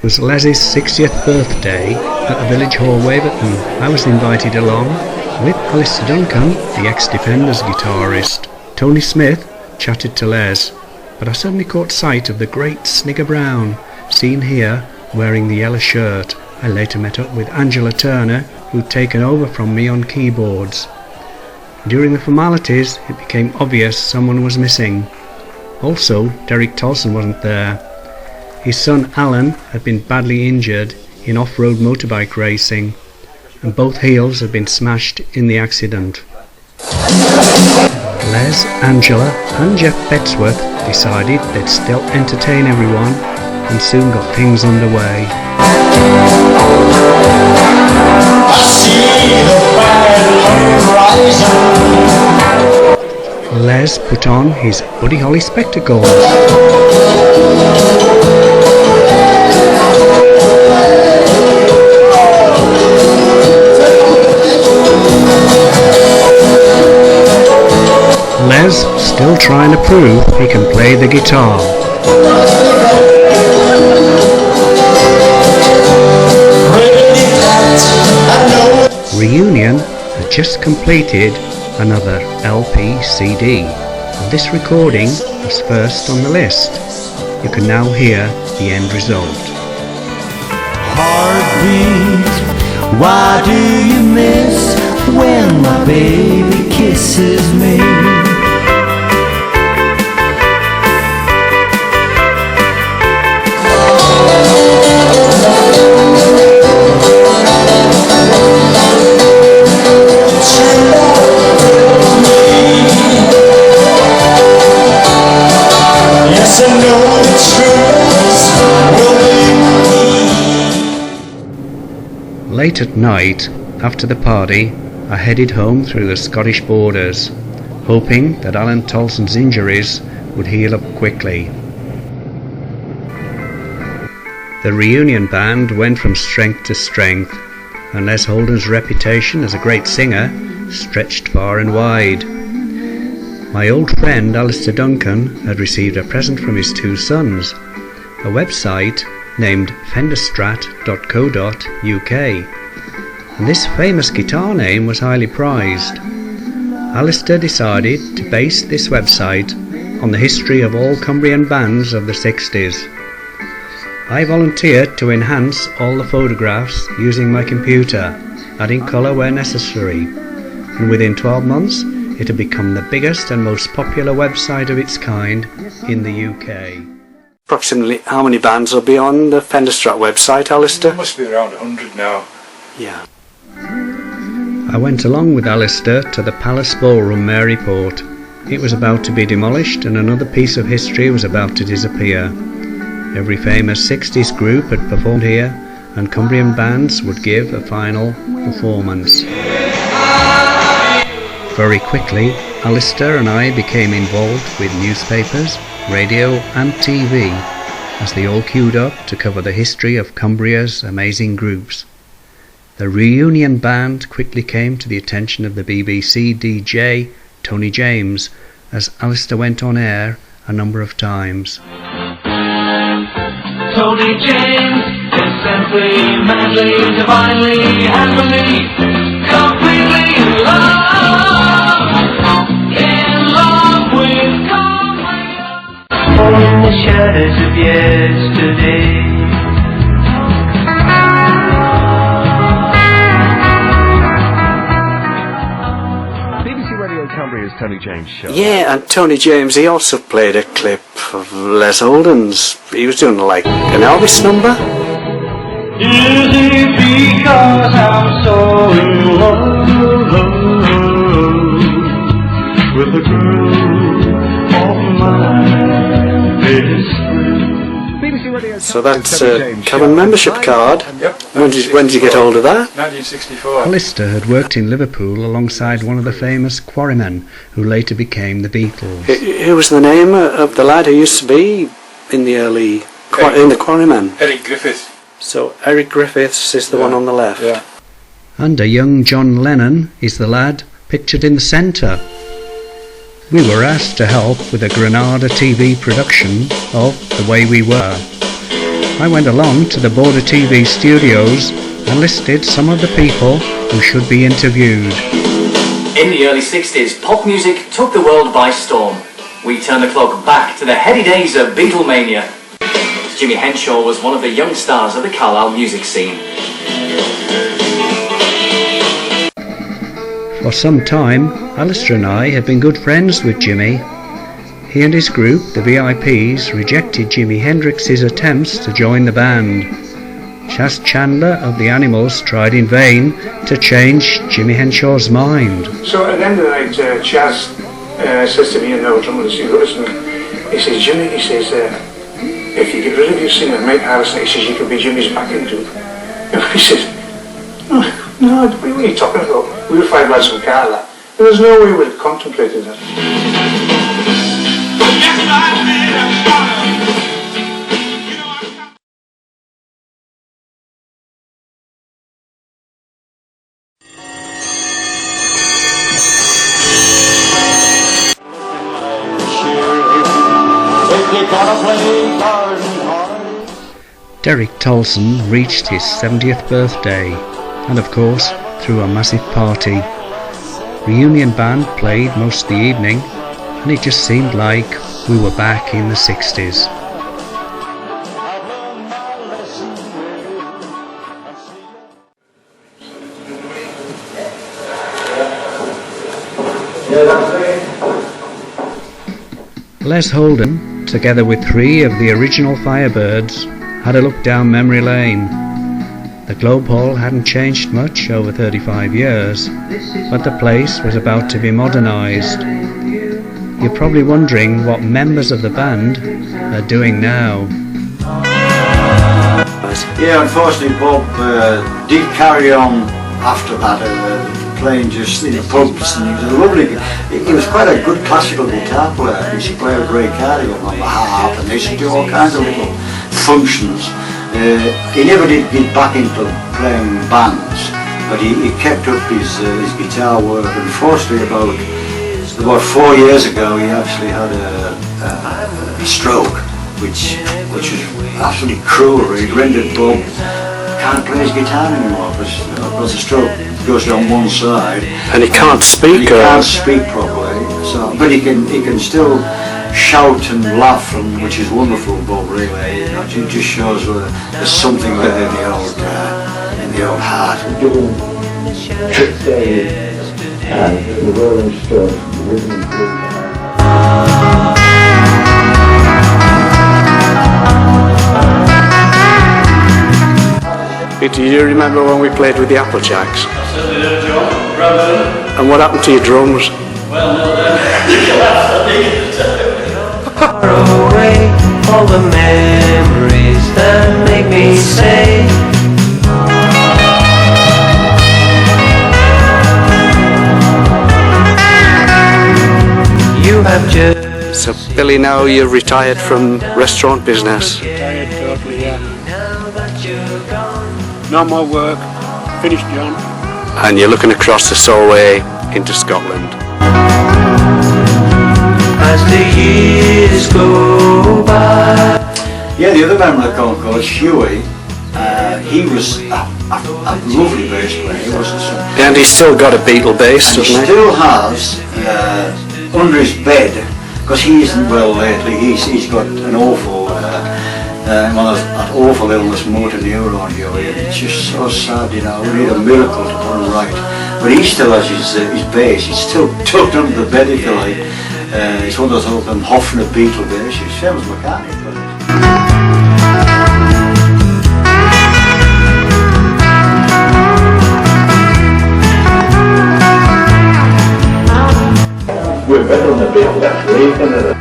It was Les's 60th birthday at the village hall, Waverton. I was invited along with Alistair Duncan, the ex-Defenders guitarist. Tony Smith chatted to Les, but I suddenly caught sight of the great Snigger Brown, seen here wearing the yellow shirt. I later met up with Angela Turner, who'd taken over from me on keyboards. During the formalities, it became obvious someone was missing. Also, Derek Tolson wasn't there. His son Alan had been badly injured in off-road motorbike racing, and both heels had been smashed in the accident. Les, Angela and Jeff Bettesworth decided they'd still entertain everyone and soon got things underway. Les put on his Buddy Holly spectacles. Les still trying to prove he can play the guitar. Reunion had just completed another LP CD, and this recording was first on the list. You can now hear the end result. Heartbeat, why do you miss when my baby kisses me? Late at night, after the party, I headed home through the Scottish borders, hoping that Alan Tolson's injuries would heal up quickly. The reunion band went from strength to strength, and Les Holden's reputation as a great singer stretched far and wide. My old friend Alistair Duncan had received a present from his two sons, a website named fenderstrat.co.uk, and this famous guitar name was highly prized. Alistair decided to base this website on the history of all Cumbrian bands of the 60s. I volunteered to enhance all the photographs using my computer, adding colour where necessary, and within 12 months it had become the biggest and most popular website of its kind in the UK. Approximately how many bands will be on the Fenderstrat website, Alistair? It must be around 100 now. Yeah. I went along with Alistair to the Palace Ballroom, Maryport. It was about to be demolished and another piece of history was about to disappear. Every famous 60s group had performed here, and Cumbrian bands would give a final performance. Very quickly, Alistair and I became involved with newspapers, radio and TV, as they all queued up to cover the history of Cumbria's amazing groups. The reunion band quickly came to the attention of the BBC DJ Tony James, as Alistair went on air a number of times. Tony James is simply, madly, divinely, happily, completely in love with Cumbria. In the shadows of yesterday. BBC Radio Cumbria's Tony James show. Yeah, and Tony James, he also played a clip of Les Holden's. He was doing like an Elvis number. Is it because I'm so in love with a girl of my best friend? BBC Radio. So that's a common membership card. Yep. When did you get hold of that? 1964. Alistair had worked in Liverpool alongside one of the famous quarrymen who later became the Beatles. Who was the name of the lad who used to be in the early in the Quarrymen? Eric Griffith. So Eric Griffiths is the one on the left. Yeah. And a young John Lennon is the lad pictured in the centre. We were asked to help with a Granada TV production of The Way We Were. I went along to the Border TV studios and listed some of the people who should be interviewed. In the early 60s, pop music took the world by storm. We turn the clock back to the heady days of Beatlemania. Jimmy Henshaw was one of the young stars of the Carlisle music scene. For some time, Alistair and I had been good friends with Jimmy. He and his group, the VIPs, rejected Jimi Hendrix's attempts to join the band. Chas Chandler of the Animals tried in vain to change Jimmy Henshaw's mind. So at the end of the night, Chas says to me and the drummer, he says, listen, he says, Jimmy, he says, if you get rid of your singer, Mike Harrison, he says, you can be Jimmy's backing group. He says, no, what are you talking about? We were 5 lads from Carlisle. There was no way we'd have contemplated that. Derek Tolson reached his 70th birthday, and of course threw a massive party. Reunion band played most of the evening, and it just seemed like we were back in the 60s. Les Holden, together with 3 of the original Firebirds, had a look down memory lane. The Globe Hall hadn't changed much over 35 years, but the place was about to be modernised. You're probably wondering what members of the band are doing now. Yeah, unfortunately Bob did carry on after that, playing just in the pubs, and he was a lovely, he was quite a good classical guitar player. He used to play a great cardigan on the harp, and they used to do all kinds of little functions. He never did get back into playing bands, but he kept up his guitar work. Unfortunately, about 4 years ago, he actually had a stroke, which was absolutely cruel. It rendered Bob can't play his guitar anymore because the stroke goes down one side, and he can't speak. He can't speak properly. So, but he can still shout and laugh, and which is wonderful, Bob. Really, you know, it just shows there's something there in the old heart. Do you remember when we played with the Applejacks? And what happened to your drums? Far away, all the memories that make me say, you have just. So Billy, now you're retired from restaurant business. Retired totally, yeah. No more work, finished John. And you're looking across the Solway into Scotland. As the years go by. Yeah, the other member of the Concord, Huey, he was a lovely bass player. He wasn't so. And he's still got a Beatle bass, And he doesn't he? still has under his bed, because he isn't well lately. He's got an awful. That awful illness, motor neuron, Huey, and it's just so sad, you know. We need a miracle to put him right. But he still has his bass. He's still tucked under the bed, if you like. It's one of those old Hofner Beatle basses, same as McCartney. We're better than the Beatles, actually.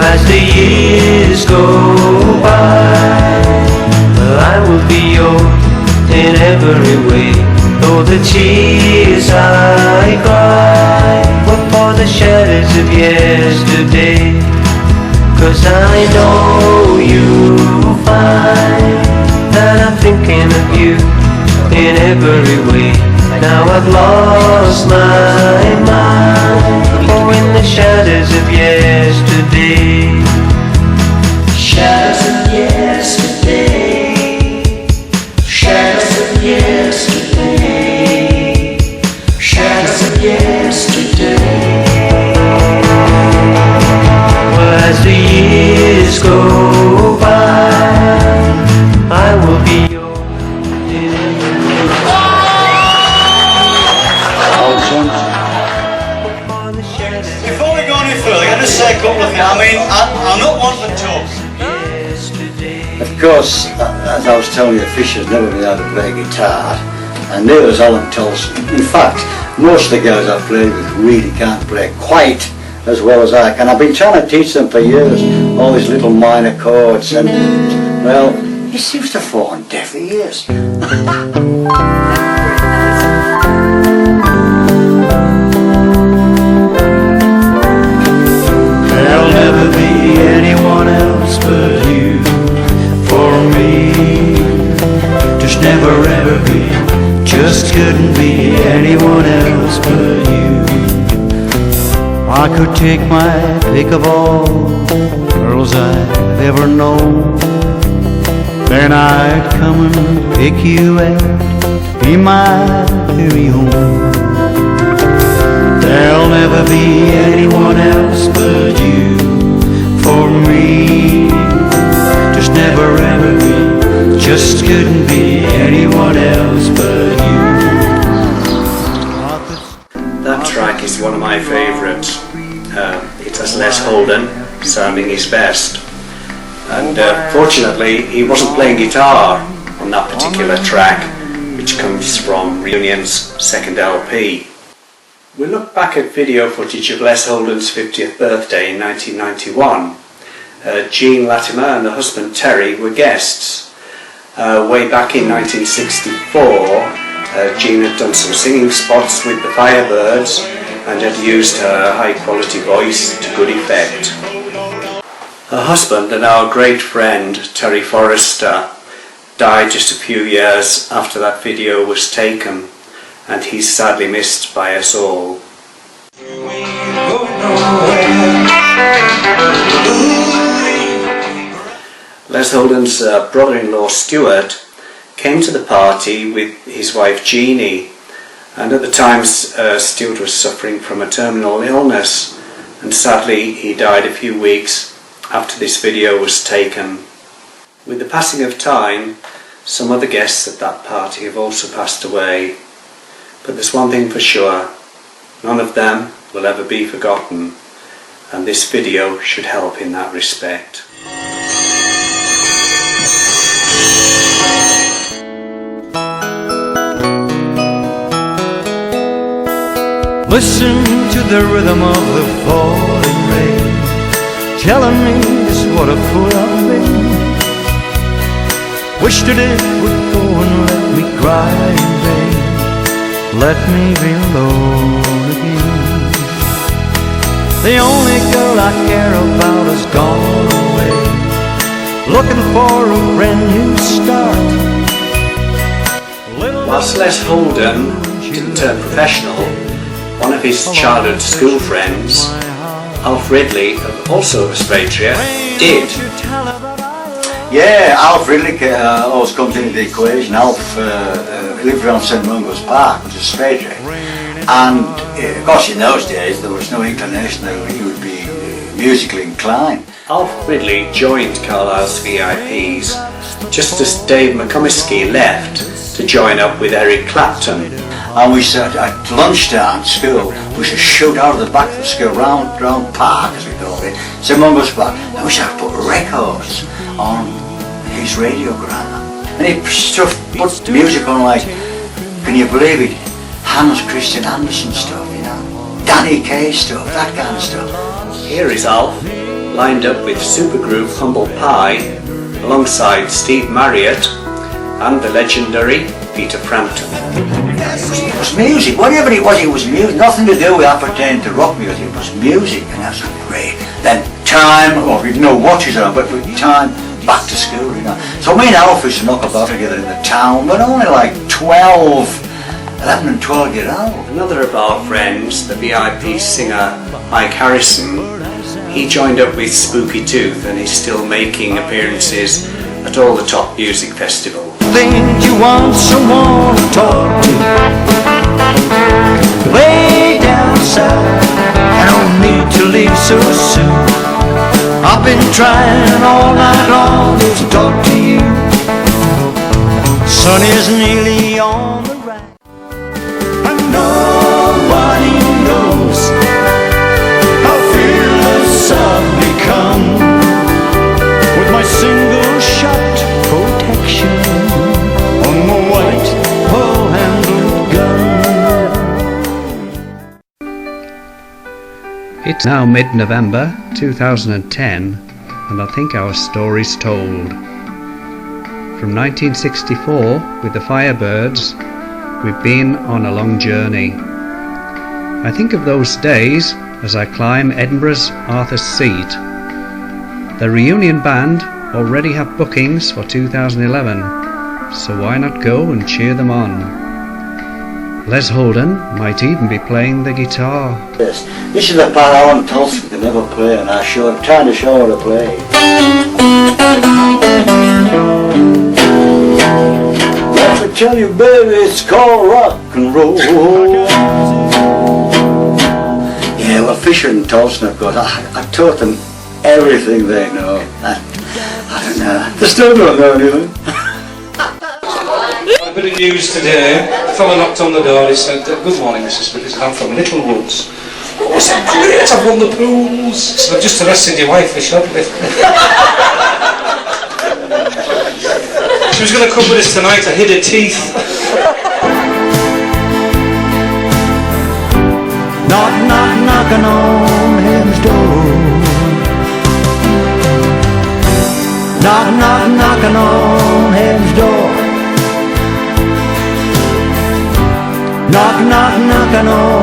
As the years go by, I will be yours in every way. Though the tears I cry were for the shadows of yesterday. 'Cause I know you'll find that I'm thinking of you in every way. Now I've lost my mind, oh, in the shadows of yesterday. Shadows of yesterday. Of course, as I was telling you, Fisher's never been able to play guitar, and neither has Alan Tolson. In fact, most of the guys I've played with really can't play quite as well as I can. I've been trying to teach them for years, all these little minor chords, and, well, it seems to fall on deaf ears. There'll never be anyone else but you for me. Just never ever be, just couldn't be anyone else but you. I could take my pick of all girls I've ever known, then I'd come and pick you and be my very own. There'll never be anyone else but you for me. Just never ever be, just couldn't be anyone else but you. That track is one of my favourites. It has Les Holden sounding his best. And fortunately he wasn't playing guitar on that particular track, which comes from Reunion's second LP. We look back at video footage of Les Holden's 50th birthday in 1991. Jean Latimer and her husband Terry were guests. Way back in 1964, Jean had done some singing spots with the FIREBIRDS and had used her high quality voice to good effect. Her husband and our great friend Terry Forrester died just a few years after that video was taken, and he's sadly missed by us all. Les Holden's brother-in-law Stuart came to the party with his wife Jeannie, and at the time Stuart was suffering from a terminal illness, and sadly he died a few weeks after this video was taken. With the passing of time, some other guests at that party have also passed away, but there's one thing for sure, none of them will ever be forgotten, and this video should help in that respect. Listen to the rhythm of the falling rain, telling me just what a fool I've been. Wished that it would go and let me cry in vain, let me be alone again. The only girl I care about has gone away, looking for a brand new start. Whilst Les Holden didn't turn professional, one of his childhood school friends, Alf Ridley, also of Australia, did. Yeah, Alf Ridley always comes into the equation. Alf lived around St Mungo's Park, which is Australia. And of course in those days there was no inclination that he would be musically inclined. Alf Ridley joined Carlisle's VIPs just as Dave McComiskey left to join up with Eric Clapton. And we said at lunchtime at school, we should shoot out of the back of the school, round park as we called it, St Mungo's Park, and we should put records on his radiogram. And he put music on like, can you believe it, Hans Christian Andersen stuff, you know, Danny Kaye stuff, that kind of stuff. Here is Alf, lined up with supergroup Humble Pie, alongside Steve Marriott and the legendary Peter Frampton. It was music, whatever it was music, nothing to do with that pertaining to rock music, it was music, and that's great. Then time, well, we didn't know watches on, but with time, back to school, you know. So me and Alf used to knock about together in the town, but only like 11 and 12 years old. Another of our friends, the VIP singer Mike Harrison, he joined up with Spooky Tooth and is still making appearances at all the top music festivals. Think you want someone to talk to, way down south, I don't need to leave so soon. I've been trying all night long to talk to you. Sun is nearly on the rise, and nobody knows how fearless I've become. It's now mid-November 2010, and I think our story's told. From 1964, with the Firebirds, we've been on a long journey. I think of those days as I climb Edinburgh's Arthur's Seat. The reunion band already have bookings for 2011, so why not go and cheer them on? Les Holden might even be playing the guitar. Yes. This is the part Alan Tolson could never play, and I'm trying to show her to play. Let me tell you, baby, it's called rock and roll. Yeah, well, Fisher and Tolson, of course, I taught them everything they know. I don't know. They still don't know anything. A bit of news today. A fellow knocked on the door. He said, "Good morning, Mrs. Smith. I'm from Little Woods." I said, "Great, I've won the pools." So I've just arrested your wife for shoplifting. She was going to come with us tonight. I hid her teeth. Knock, knock, knocking on heaven's door. Knock, knock, knocking on heaven's door. Knock, knock, knocking on